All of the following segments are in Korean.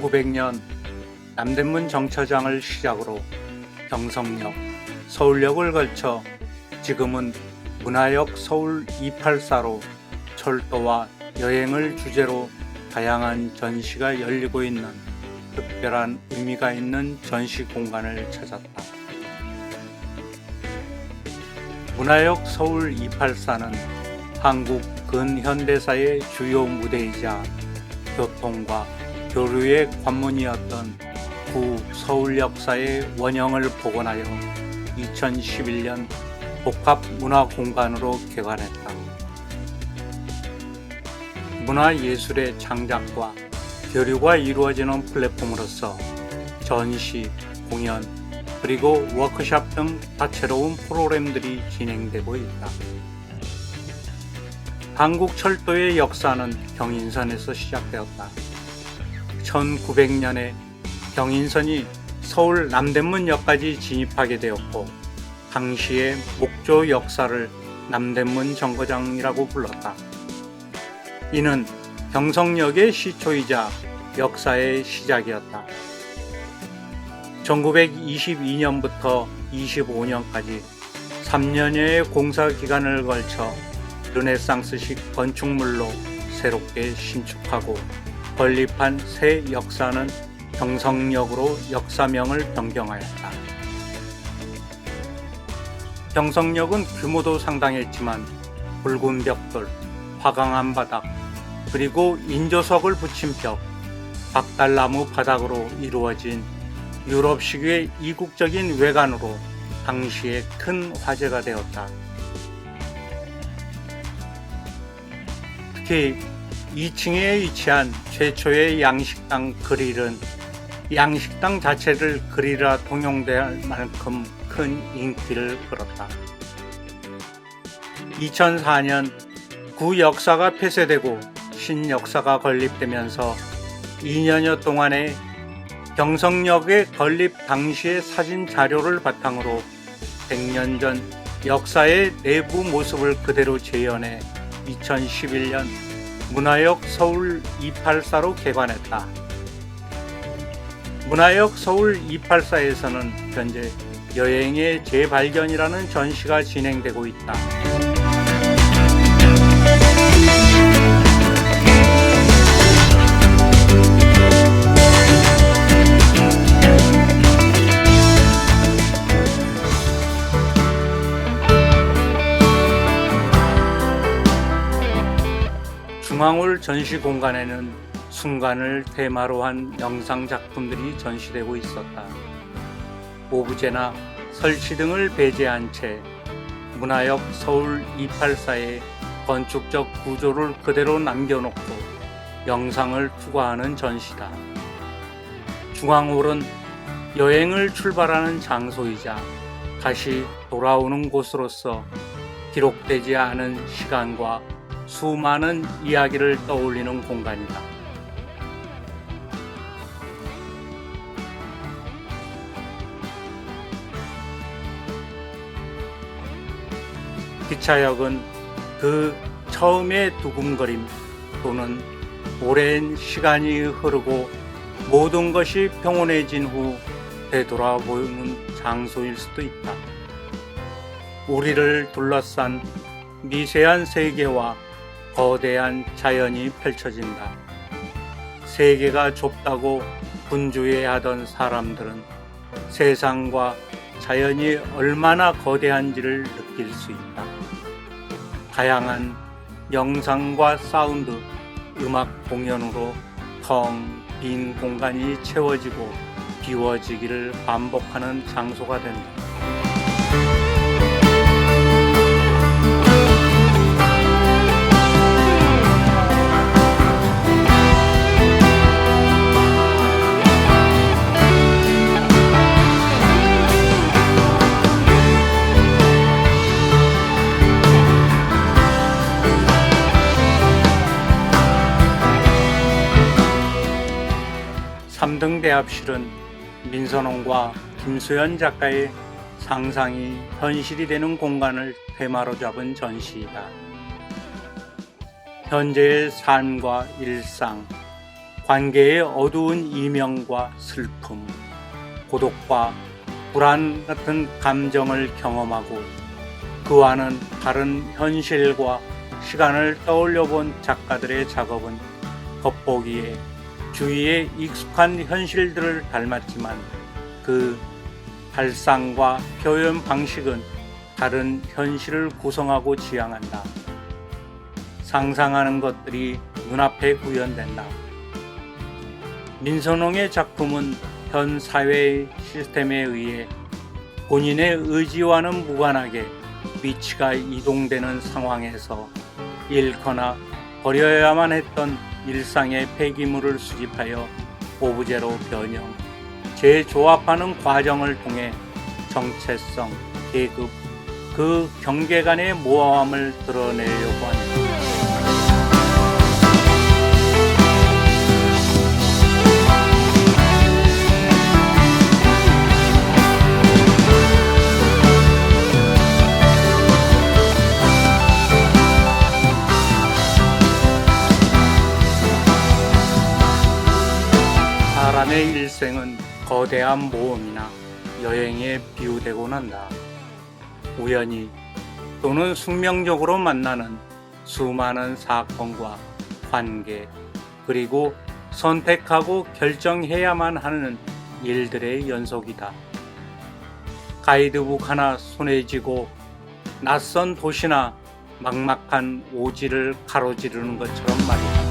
1900년 남대문 정차장을 시작으로 경성역, 서울역을 거쳐 지금은 문화역 서울 284로 철도와 여행을 주제로 다양한 전시가 열리고 있는 특별한 의미가 있는 전시 공간을 찾았다. 문화역 서울 284는 한국 근현대사의 주요 무대이자 교통과 교류의 관문이었던 구 서울 역사의 원형을 복원하여 2011년 복합문화공간으로 개관했다. 문화예술의 창작과 교류가 이루어지는 플랫폼으로서 전시, 공연, 그리고 워크숍 등 다채로운 프로그램들이 진행되고 있다. 한국 철도의 역사는 경인선에서 시작되었다. 1900년에 경인선이 서울 남대문역까지 진입하게 되었고 당시의 목조 역사를 남대문 정거장이라고 불렀다. 이는 경성역의 시초이자 역사의 시작이었다. 1922년부터 25년까지 3년여의 공사 기간을 걸쳐 르네상스식 건축물로 새롭게 신축하고 건립한 새 역사는 경성역으로 역사명을 변경하였다. 경성역은 규모도 상당했지만 붉은 벽돌, 화강암 바닥, 그리고 인조석을 붙인 벽, 박달나무 바닥으로 이루어진 유럽식의 이국적인 외관으로 당시에 큰 화제가 되었다. 특히 2층에 위치한 최초의 양식당 그릴은 양식당 자체를 그릴이라 통용될 만큼 큰 인기를 끌었다. 2004년 구 역사가 폐쇄되고 신역사가 건립되면서 2년여 동안의 경성역의 건립 당시의 사진 자료를 바탕으로 100년 전 역사의 내부 모습을 그대로 재현해 2011년 문화역 서울 284로 개관했다. 문화역 서울 284에서는 현재 여행의 재발견이라는 전시가 진행되고 있다. 중앙홀 전시 공간에는 순간을 테마로 한 영상 작품들이 전시되고 있었다. 오브제나 설치 등을 배제한 채 문화역 서울 284의 건축적 구조를 그대로 남겨놓고 영상을 투과하는 전시다. 중앙홀은 여행을 출발하는 장소이자 다시 돌아오는 곳으로서 기록되지 않은 시간과 수많은 이야기를 떠올리는 공간이다. 기차역은 그 처음의 두근거림 또는 오랜 시간이 흐르고 모든 것이 평온해진 후 되돌아보는 장소일 수도 있다. 우리를 둘러싼 미세한 세계와 거대한 자연이 펼쳐진다. 세계가 좁다고 분주해하던 사람들은 세상과 자연이 얼마나 거대한지를 느낄 수 있다. 다양한 영상과 사운드, 음악 공연으로 텅 빈 공간이 채워지고 비워지기를 반복하는 장소가 된다. 삼등대합실은 민선홍과 김수연 작가의 상상이 현실이 되는 공간을 테마로 잡은 전시이다. 현재의 삶과 일상, 관계의 어두운 이면과 슬픔, 고독과 불안 같은 감정을 경험하고 그와는 다른 현실과 시간을 떠올려 본 작가들의 작업은 겉보기에 주위의 익숙한 현실들을 닮았지만 그 발상과 표현 방식은 다른 현실을 구성하고 지향한다. 상상하는 것들이 눈앞에 구현된다. 민선홍의 작품은 현 사회의 시스템에 의해 본인의 의지와는 무관하게 위치가 이동되는 상황에서 잃거나 버려야만 했던 일상의 폐기물을 수집하여 오브제로 변형, 재조합하는 과정을 통해 정체성, 계급, 그 경계 간의 모호함을 드러내려고 한다. 사람의 일생은 거대한 모험이나 여행에 비유되곤 한다. 우연히 또는 숙명적으로 만나는 수많은 사건과 관계, 그리고 선택하고 결정해야만 하는 일들의 연속이다. 가이드북 하나 손에 쥐고 낯선 도시나 막막한 오지를 가로지르는 것처럼 말이다.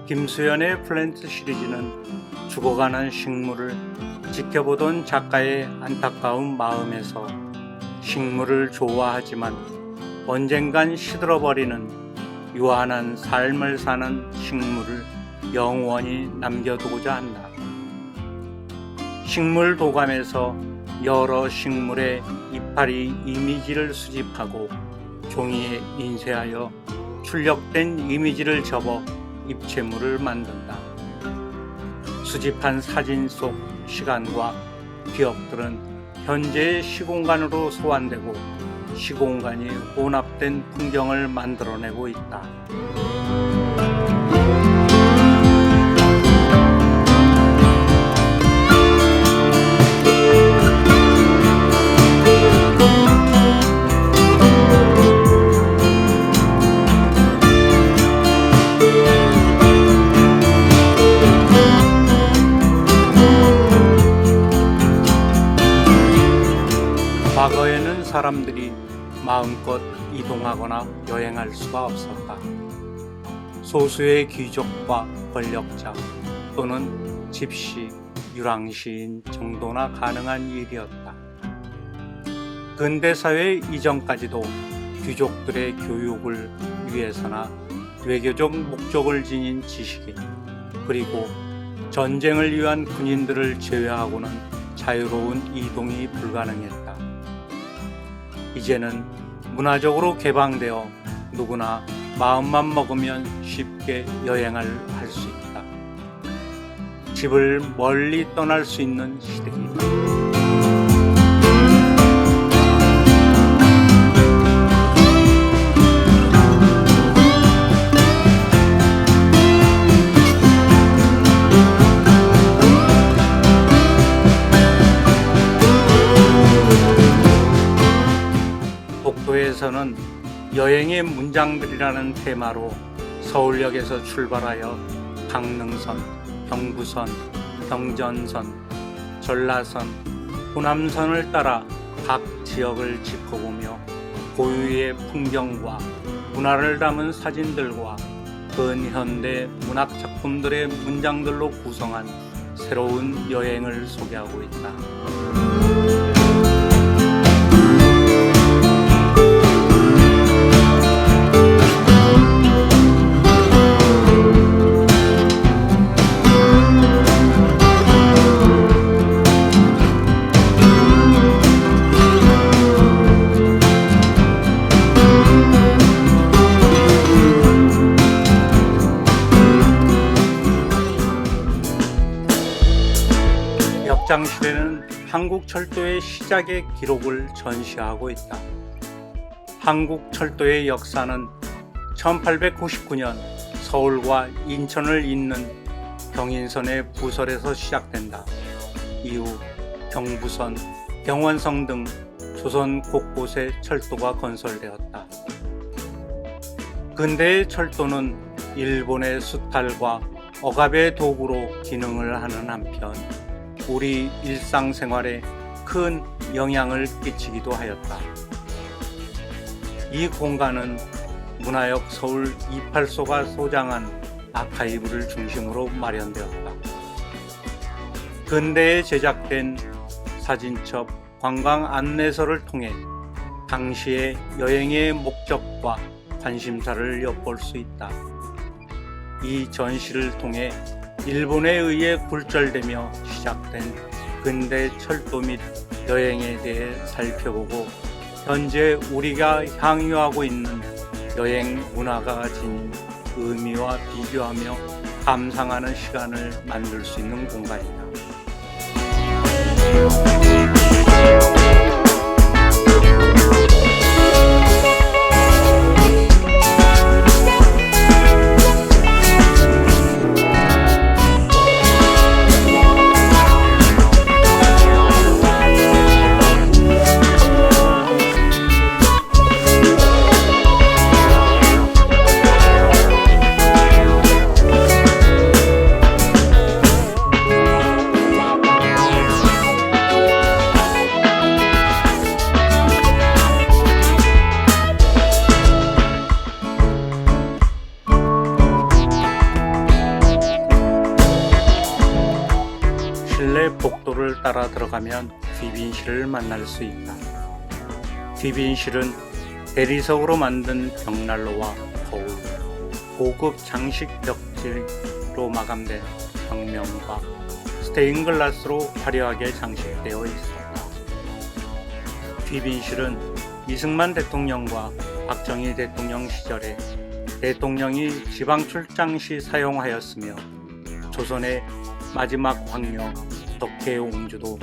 김수현의 플랜트 시리즈는 죽어가는 식물을 지켜보던 작가의 안타까운 마음에서 식물을 좋아하지만 언젠간 시들어버리는 유한한 삶을 사는 식물을 영원히 남겨두고자 한다. 식물 도감에서 여러 식물의 이파리 이미지를 수집하고 종이에 인쇄하여 출력된 이미지를 접어 입체물을 만든다. 수집한 사진 속 시간과 기억들은 현재의 시공간으로 소환되고 시공간이 혼합된 풍경을 만들어내고 있다. 과거에는 사람들이 마음껏 이동하거나 여행할 수가 없었다. 소수의 귀족과 권력자 또는 집시, 유랑시인 정도나 가능한 일이었다. 근대사회 이전까지도 귀족들의 교육을 위해서나 외교적 목적을 지닌 지식인, 그리고 전쟁을 위한 군인들을 제외하고는 자유로운 이동이 불가능했다. 이제는 문화적으로 개방되어 누구나 마음만 먹으면 쉽게 여행을 할 수 있다. 집을 멀리 떠날 수 있는 시대이다. 독도에서는 여행의 문장들이라는 테마로 서울역에서 출발하여 강릉선, 경부선, 경전선, 전라선, 호남선을 따라 각 지역을 짚어보며 고유의 풍경과 문화를 담은 사진들과 근현대 문학작품들의 문장들로 구성한 새로운 여행을 소개하고 있다. 역장실에는 한국철도의 시작의 기록을 전시하고 있다. 한국철도의 역사는 1899년 서울과 인천을 잇는 경인선의 부설에서 시작된다. 이후 경부선, 경원성 등 조선 곳곳에 철도가 건설되었다. 근대의 철도는 일본의 수탈과 억압의 도구로 기능을 하는 한편 우리 일상생활에 큰 영향을 끼치기도 하였다. 이 공간은 문화역 서울 28소가 소장한 아카이브를 중심으로 마련되었다. 근대에 제작된 사진첩, 관광 안내서를 통해 당시의 여행의 목적과 관심사를 엿볼 수 있다. 이 전시를 통해 일본에 의해 굴절되며 시작된 근대 철도 및 여행에 대해 살펴보고 현재 우리가 향유하고 있는 여행 문화가 지닌 의미와 비교하며 감상하는 시간을 만들 수 있는 공간이다. 실내 복도를 따라 들어가면 귀빈실을 만날 수 있다. 귀빈실은 대리석으로 만든 벽난로와 거울, 고급 장식 벽지로 마감된 벽면과 스테인글라스로 화려하게 장식되어 있었다. 귀빈실은 이승만 대통령과 박정희 대통령 시절에 대통령이 지방 출장 시 사용하였으며 조선의 마지막 황녀 덕혜 옹주도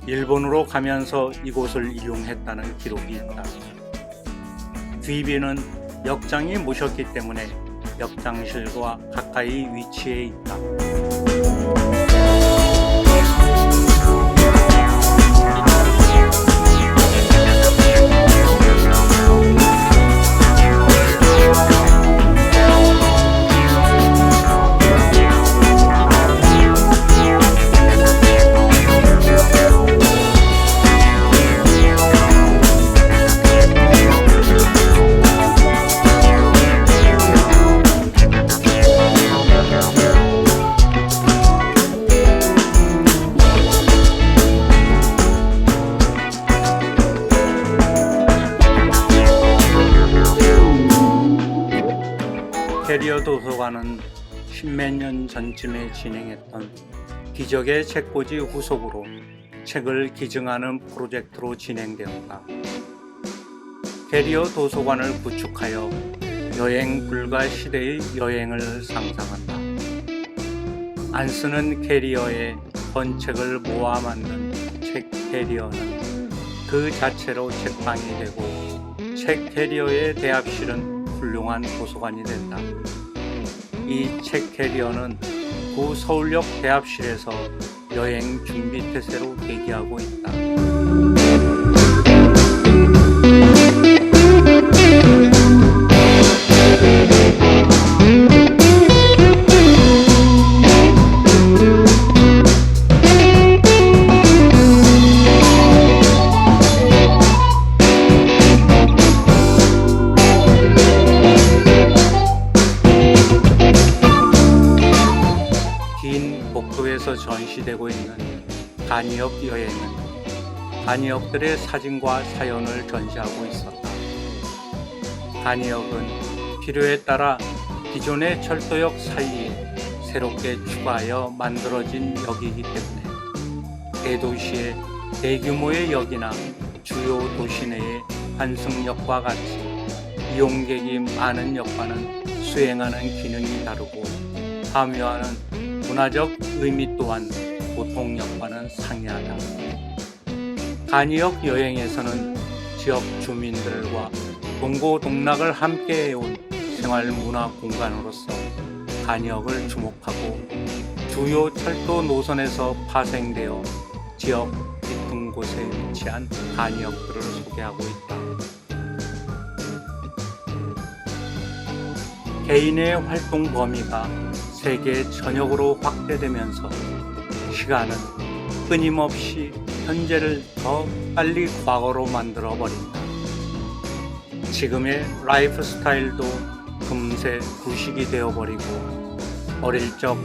일본으로 가면서 이곳을 이용했다는 기록이 있다. 귀빈은 역장이 모셨기 때문에 역장실과 가까이 위치해 있다. 캐리어 도서관은 십몇 년 전쯤에 진행했던 기적의 책꽂이 후속으로 책을 기증하는 프로젝트로 진행되었다. 캐리어 도서관을 구축하여 여행 불가 시대의 여행을 상상한다. 안 쓰는 캐리어에 번책을 모아 만든 책 캐리어는 그 자체로 책방이 되고 책 캐리어의 대합실은 훌륭한 도서관이 된다. 이 책 캐리어는 구 서울역 대합실에서 여행 준비 태세로 대기하고 있다. 복도에서 전시되고 있는 간이역 여행은 간이역들의 사진과 사연을 전시하고 있었다. 간이역은 필요에 따라 기존의 철도역 사이에 새롭게 추가하여 만들어진 역이기 때문에 대도시의 대규모의 역이나 주요 도시 내의 환승역과 같이 이용객이 많은 역과는 수행하는 기능이 다르고 함유하는 문화적 의미 또한 보통 여과는 상이하다. 간이역 여행에서는 지역 주민들과 동고동락을 함께 해온 생활문화 공간으로서 간이역을 주목하고 주요 철도 노선에서 파생되어 지역 깊은 곳에 위치한 간이역들을 소개하고 있다. 개인의 활동 범위가 세계 전역으로 확대되면서 시간은 끊임없이 현재를 더 빨리 과거로 만들어 버린다. 지금의 라이프 스타일도 금세 구식이 되어버리고 어릴 적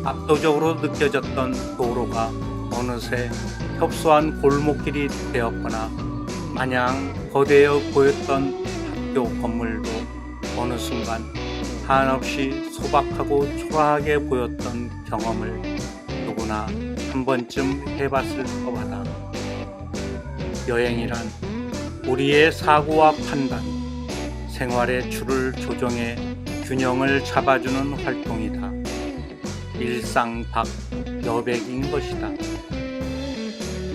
압도적으로 느껴졌던 도로가 어느새 협소한 골목길이 되었거나 마냥 거대해 보였던 학교 건물도 어느 순간 한없이 소박하고 초라하게 보였던 경험을 누구나 한 번쯤 해봤을 법하다. 여행이란 우리의 사고와 판단, 생활의 줄을 조정해 균형을 잡아주는 활동이다. 일상 밖 여백인 것이다.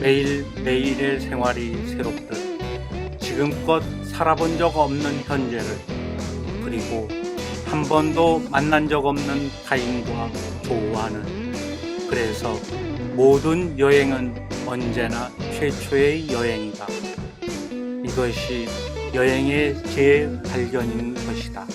매일매일의 생활이 새롭듯 지금껏 살아본 적 없는 현재를, 그리고 한 번도 만난 적 없는 타인과 조우하는, 그래서 모든 여행은 언제나 최초의 여행이다. 이것이 여행의 재발견인 것이다.